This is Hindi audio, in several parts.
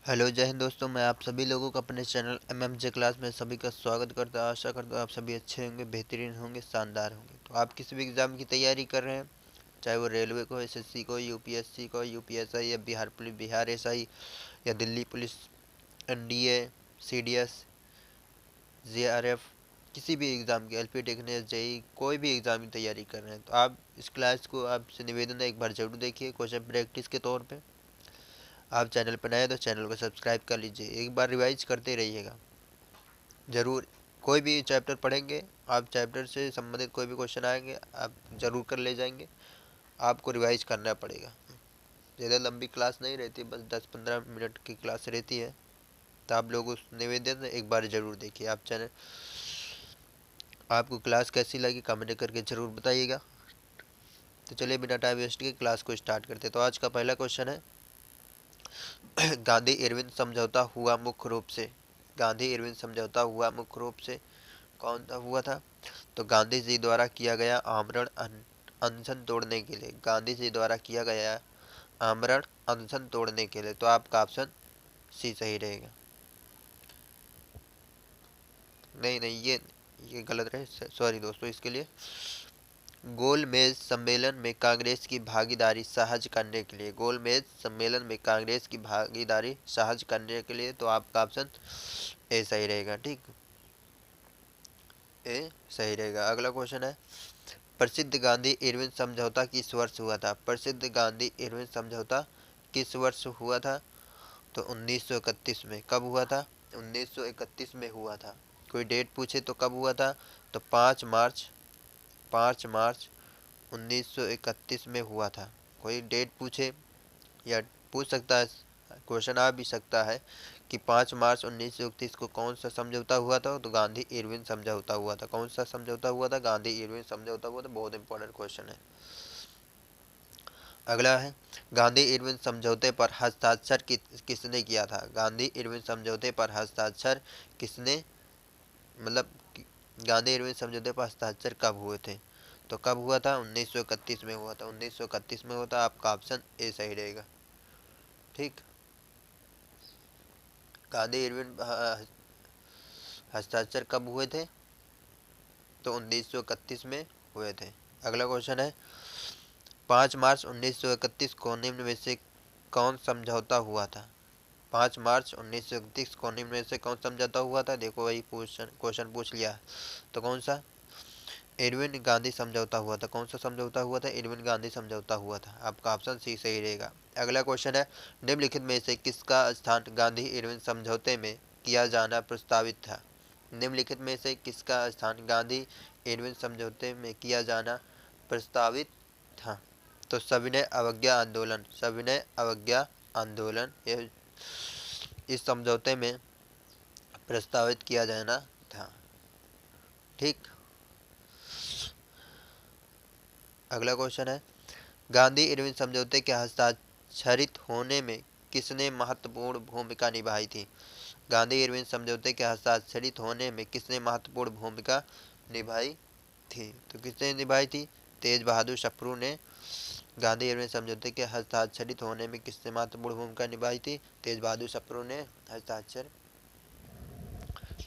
हेलो जय हिंद दोस्तों, मैं आप सभी लोगों को अपने चैनल एमएमजे क्लास में सभी का स्वागत करता हूं। आशा करता हूं आप सभी अच्छे होंगे, बेहतरीन होंगे, शानदार होंगे। तो आप किसी भी एग्ज़ाम की तैयारी कर रहे हैं, चाहे वो रेलवे को, एसएससी को, यूपीएससी को, यूपीएसआई या बिहार पुलिस, बिहार एसआई या Delhi police, NDA, CDS, JRF, किसी भी एग्ज़ाम की, एलपी टेक्निकल, जेई, कोई भी एग्ज़ाम की तैयारी कर रहे हैं तो आप इस क्लास को आपसे निवेदन है एक बार जरूर देखिए, क्वेश्चन प्रैक्टिस के तौर पर। आप चैनल पर नए तो चैनल को सब्सक्राइब कर लीजिए, एक बार रिवाइज करते रहिएगा ज़रूर। कोई भी चैप्टर पढ़ेंगे, आप चैप्टर से संबंधित कोई भी क्वेश्चन आएंगे आप ज़रूर कर ले जाएंगे। आपको रिवाइज करना पड़ेगा। ज़्यादा लंबी क्लास नहीं रहती, बस 10-15 मिनट की क्लास रहती है। तो आप लोग उस निवेदन एक बार ज़रूर देखिए। आप चैनल, आपको क्लास कैसी लगी कमेंट करके ज़रूर बताइएगा। तो चलिए बिना टाइम वेस्ट के क्लास को स्टार्ट करते। तो आज का पहला क्वेश्चन है गांधी इरविन समझौता हुआ मुख्य रूप से। गांधी इरविन समझौता हुआ मुख्य रूप से कौन सा हुआ था? तो गांधी जी द्वारा किया गया आमरण अनशन तोड़ने के लिए। गांधी जी द्वारा किया गया आमरण अनशन तोड़ने के लिए। तो आपका ऑप्शन सी सही रहेगा। नहीं नहीं, ये गलत रहे, सॉरी दोस्तों इसके लिए। गोल मेज सम्मेलन में कांग्रेस की भागीदारी सहज करने के लिए। गोल मेज सम्मेलन में कांग्रेस की भागीदारी सहज करने के लिए। तो आपका ऑप्शन ए सही रहेगा। ठीक, ए सही रहेगा। अगला क्वेश्चन है प्रसिद्ध गांधी इरविन समझौता किस वर्ष हुआ था? प्रसिद्ध गांधी इरविन समझौता किस वर्ष हुआ था? तो 1931 में। कब हुआ था? 1931 में हुआ था। कोई डेट पूछे तो कब हुआ था? तो 5 मार्च 1931 में हुआ था। कोई डेट पूछे या पूछ सकता है, क्वेश्चन आ भी सकता है कि 5 मार्च 1931 को कौन सा समझौता हुआ था? तो गांधी इरविन समझौता हुआ था। कौन सा समझौता हुआ था? गांधी इरविन समझौता हुआ था। बहुत इंपॉर्टेंट क्वेश्चन है। अगला है गांधी इरविन समझौते पर हस्ताक्षर किसने किया था? गांधी इरविन समझौते पर हस्ताक्षर किसने, मतलब गांधी इरविन समझौते पर हस्ताक्षर कब हुए थे? तो कब हुआ था? 1931 में हुआ था। 1931 में हुआ था। आपका ऑप्शन ए सही रहेगा। ठीक, गांधी इरविन हस्ताक्षर कब हुए थे? तो 1931 में हुए थे। अगला क्वेश्चन है 5 मार्च 1931 को निम्न में से कौन समझौता हुआ था? 5 मार्च 1931 को निम्न में से कौन समझौता हुआ था? देखो वही क्वेश्चन पूछ लिया। तो कौन सा? इरविन गांधी समझौता हुआ था। कौन सा समझौता हुआ था? इरविन गांधी समझौता हुआ था। आपका ऑप्शन सी सही रहेगा। अगला क्वेश्चन है निम्नलिखित में से किसका स्थान गांधी इरविन समझौते में किया जाना प्रस्तावित था? निम्नलिखित में से किसका स्थान गांधी इरविन समझौते में किया जाना प्रस्तावित था? तो सविनय अवज्ञा आंदोलन। सविनय अवज्ञा आंदोलन ये इस समझौते में प्रस्तावित किया जाना था। ठीक, अगला क्वेश्चन है गांधी इरविन समझौते के हस्ताक्षरित होने में किसने महत्वपूर्ण भूमिका निभाई थी? गांधी इरविन समझौते के हस्ताक्षरित होने में किसने महत्वपूर्ण भूमिका निभाई थी? तो किसने निभाई थी? तेज बहादुर सप्रू ने गांधी इरविन समझौते के हस्ताक्षरित होने में किसने महत्वपूर्ण भूमिका निभाई थी? तेज बहादुर सप्रू ने हस्ताक्षर।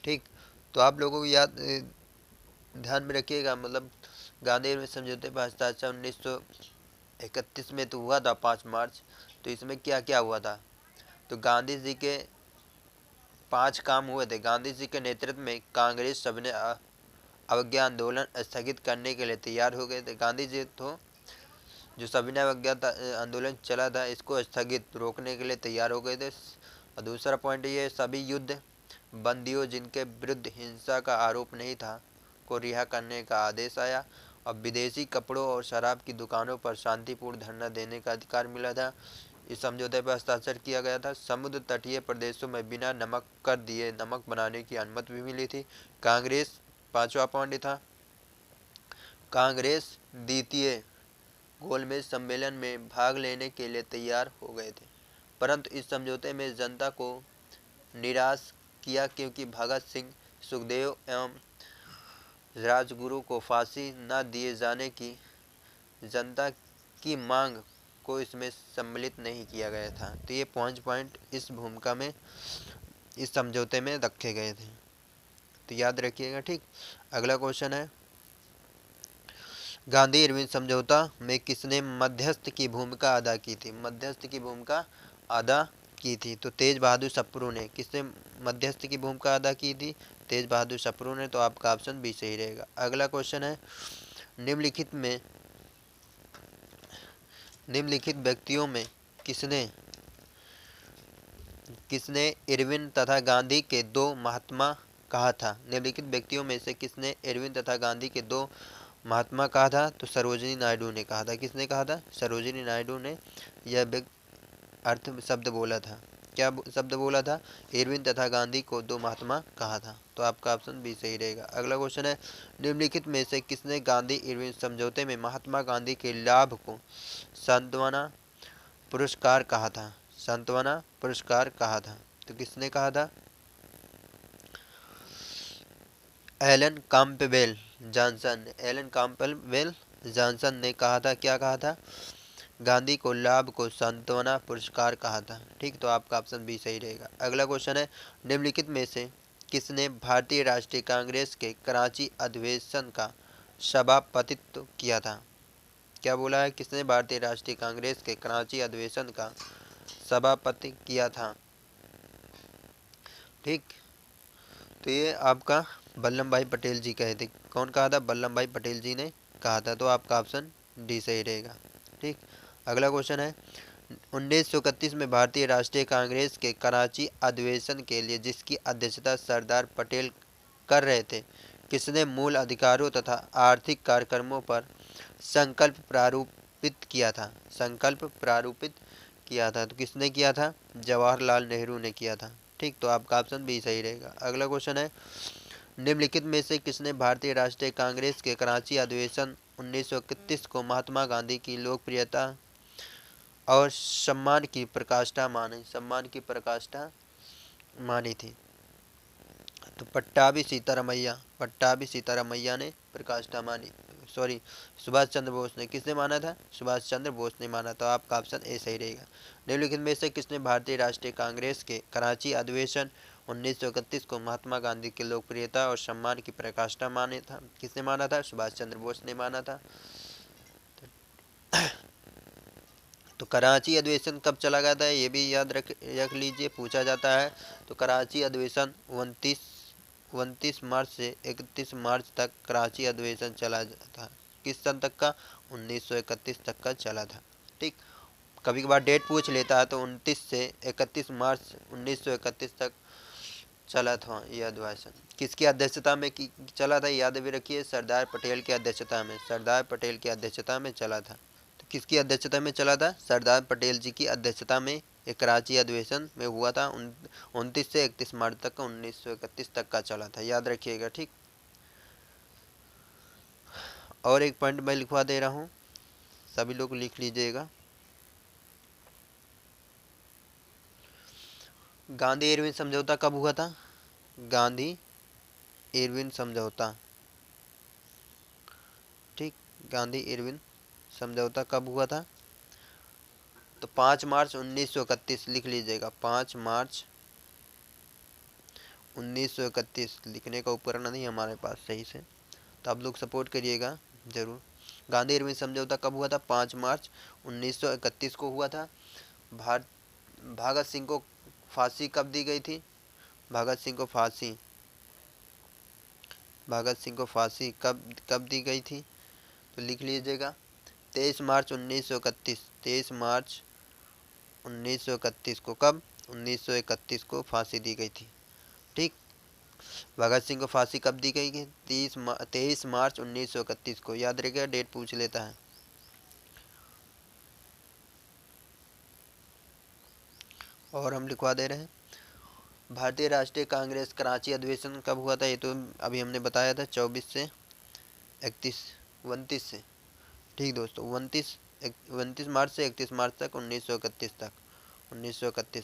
ठीक, तो आप लोगों को याद ध्यान में रखिएगा, मतलब गांधी इरविन समझौते पर हस्ताक्षर 1931 में तो हुआ था 5 मार्च। तो इसमें क्या क्या हुआ था? तो गांधी जी के 5 काम हुए थे। गांधी जी के नेतृत्व में कांग्रेस सविनय अवज्ञा आंदोलन स्थगित करने के लिए तैयार हो गए थे। गांधी जी तो जो सविनय अवज्ञा आंदोलन चला था इसको स्थगित रोकने के लिए तैयार हो गए थे। और दूसरा पॉइंट ये, सभी युद्ध बंदियों जिनके विरुद्ध हिंसा का आरोप नहीं था को रिहा करने का आदेश आया। और विदेशी कपड़ों और शराब की दुकानों पर शांतिपूर्ण धरना देने का अधिकार मिला था। इस समझौते पर हस्ताक्षर किया गया था। समुद्र तटीय प्रदेशों में बिना नमक कर दिए नमक बनाने की अनुमति भी मिली थी। कांग्रेस, पांचवा पॉइंट था, कांग्रेस द्वितीय गोलमेज सम्मेलन में भाग लेने के लिए तैयार हो गए थे, परंतु इस समझौते में जनता को निराश किया क्योंकि भगत सिंह, सुखदेव एवं राजगुरु को फांसी न दिए जाने की जनता की मांग को इसमें सम्मिलित नहीं किया गया था। तो ये पॉइंट इस भूमिका में, इस समझौते में रखे गए थे, तो याद रखिएगा। ठीक, अगला क्वेश्चन है, गांधी इरविन समझौता में किसने मध्यस्थ की भूमिका अदा की थी? मध्यस्थ की भूमिका अदा की थी, तो तेज बहादुर सप्रू ने। किसने मध्यस्थ की भूमिका अदा की थी? तेज बहादुर सप्रू ने। तो आपका ऑप्शन बी सही रहेगा। अगला क्वेश्चन है, निम्नलिखित व्यक्तियों में किसने किसने इरविन तथा गांधी के दो महात्मा कहा था? निम्नलिखित व्यक्तियों में से किसने इरविन तथा गांधी के दो महात्मा कहा था? तो सरोजिनी नायडू ने कहा था। किसने कहा था? सरोजिनी नायडू ने यह अर्थ शब्द बोला था। क्या शब्द बोला था? इरविन तथा गांधी को दो महात्मा कहा था। तो आपका ऑप्शन बी सही रहेगा। अगला क्वेश्चन है, निम्नलिखित में से किसने गांधी इरविन समझौते में महात्मा गांधी के लाभ को सांत्वना पुरस्कार कहा था? सांत्वना पुरस्कार कहा था, तो किसने कहा था? एलन कैंपबेल जॉनसन ने कहा था। क्या कहा था? गांधी को लाभ को सांत्वना पुरस्कार कहा था। ठीक, तो आपका ऑप्शन बी सही रहेगा। अगला क्वेश्चन है, निम्नलिखित में से किसने भारतीय राष्ट्रीय कांग्रेस के कराची अधिवेशन का सभापतित्व किया था? क्या बोला है? किसने भारतीय राष्ट्रीय कांग्रेस के कराची अधिवेशन का सभापति किया था? ठीक, तो ये आपका वल्लभ भाई पटेल जी कहे थे। कौन कहा था? वल्लभ भाई पटेल जी ने कहा था। तो आपका ऑप्शन डी सही रहेगा। ठीक, अगला क्वेश्चन है, 1931 में भारतीय राष्ट्रीय कांग्रेस के कराची अधिवेशन के लिए जिसकी अध्यक्षता सरदार पटेल कर रहे थे, किसने मूल अधिकारों तथा आर्थिक कार्यक्रमों पर संकल्प प्रारूपित किया था? संकल्प प्रारूपित किया था, तो किसने किया था? जवाहरलाल नेहरू ने किया था। ठीक, तो आपका ऑप्शन बी सही रहेगा। अगला क्वेश्चन है, निम्नलिखित में से किसने भारतीय राष्ट्रीय कांग्रेस के कराची अधिवेशन 1931 को महात्मा गांधी की लोकप्रियता और सम्मान की प्रकाष्ठा मानी थी? तो पट्टाभी सीतारामैया ने प्रकाष्ठा मानी। सॉरी, सुभाष चंद्र बोस ने। किसने माना था? सुभाष चंद्र बोस ने माना। तो आपका ऑप्शन ए सही रहेगा। निम्नलिखित में से किसने भारतीय राष्ट्रीय कांग्रेस के कराची अधिवेशन 1931 को महात्मा गांधी की लोकप्रियता और सम्मान की प्रकाष्ठा माने था? किसने माना था? सुभाष चंद्र बोस ने माना था। तो कराची अधिवेशन कब चला गया था, ये भी याद रख लीजिए, पूछा जाता है। तो कराची अधिवेशन 29 मार्च से 31 मार्च तक कराची अधिवेशन चला था। किस सन तक का? 1931 तक का चला था। ठीक, कभी कभार डेट पूछ लेता है, तो 29 से 31 मार्च 1931 तक चला था यह अधिवेशन। किसकी अध्यक्षता में चला था? याद भी रखिए, सरदार पटेल की अध्यक्षता में चला था। किसकी अध्यक्षता में चला था? सरदार पटेल जी की अध्यक्षता में एक कराची अधिवेशन में हुआ था। 29 से 31 मार्च तक का 1931 तक का चला था, याद रखिएगा। ठीक, और एक पॉइंट मैं लिखवा दे रहा हूँ, सभी लोग लिख लीजिएगा। गांधी इरविन समझौता कब हुआ था? गांधी इरविन समझौता, ठीक, गांधी इरविन समझौता कब हुआ था? तो 5 मार्च 1931 लिख लीजिएगा। 5 मार्च 1931 लिखने का उपकरण नहीं हमारे पास सही से, तो आप लोग सपोर्ट करिएगा जरूर। गांधी इरविन समझौता कब हुआ था? 5 मार्च 1931 को हुआ था। भगत सिंह को फांसी कब दी गई थी? भगत सिंह को फांसी कब दी गई थी? तो लिख लीजिएगा 23 मार्च 1931। 23 मार्च 1931 को कब? 1931 को फांसी दी गई थी। ठीक, भगत सिंह को फांसी कब दी गई? 23 मार्च 1931 को, याद रखिएगा, डेट पूछ लेता है। और हम लिखवा दे रहे हैं, भारतीय राष्ट्रीय कांग्रेस कराची अधिवेशन कब हुआ था? ये तो अभी हमने बताया था, 29 से। ठीक दोस्तों, 29 मार्च से 31 मार्च तक, 1931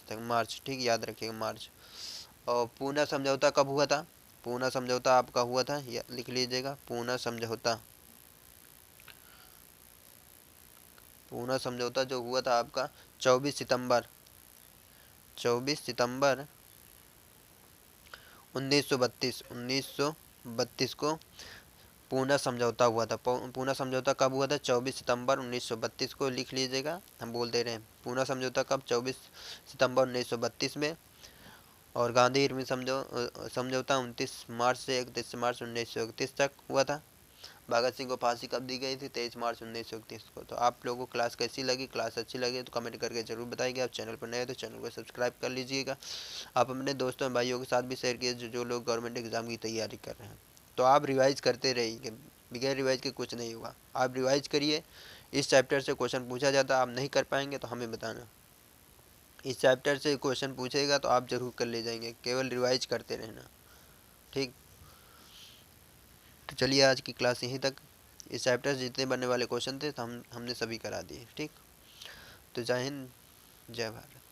तक मार्च। ठीक, याद रखिएगा मार्च। और पूना समझौता कब हुआ था? पूना समझौता आपका हुआ था, लिख लीजिएगा, पूना पूना समझौता जो हुआ था आपका 24 सितंबर 1932 को पूना समझौता हुआ था। पूना समझौता कब हुआ था? 24 सितंबर 1932 को लिख लीजिएगा। हम बोल दे रहे हैं पूना समझौता कब? 24 सितंबर 1932 में। और गांधी इरविन समझौता 29 मार्च से 31 मार्च 1931 तक हुआ था। भगत सिंह को फांसी कब दी गई थी? 23 मार्च 1931 को। तो आप लोगों को क्लास कैसी लगी? क्लास अच्छी लगी तो कमेंट करके जरूर बताइए। आप चैनल पर नए हैं तो चैनल को सब्सक्राइब कर लीजिएगा। आप अपने दोस्तों भाइयों के साथ भी शेयर कीजिए जो लोग गवर्नमेंट एग्जाम की तैयारी कर रहे हैं। तो आप रिवाइज करते रहिए, बगैर रिवाइज के कुछ नहीं होगा। आप रिवाइज करिए। इस चैप्टर से क्वेश्चन पूछा जाता है, आप नहीं कर पाएंगे तो हमें बताना। इस चैप्टर से क्वेश्चन पूछेगा तो आप जरूर कर ले जाएंगे, केवल रिवाइज करते रहना। ठीक, तो चलिए आज की क्लास यहीं तक। इस चैप्टर से जितने बनने वाले क्वेश्चन थे तो हमने सभी करा दिए। ठीक, तो जय हिंद, जय भारत।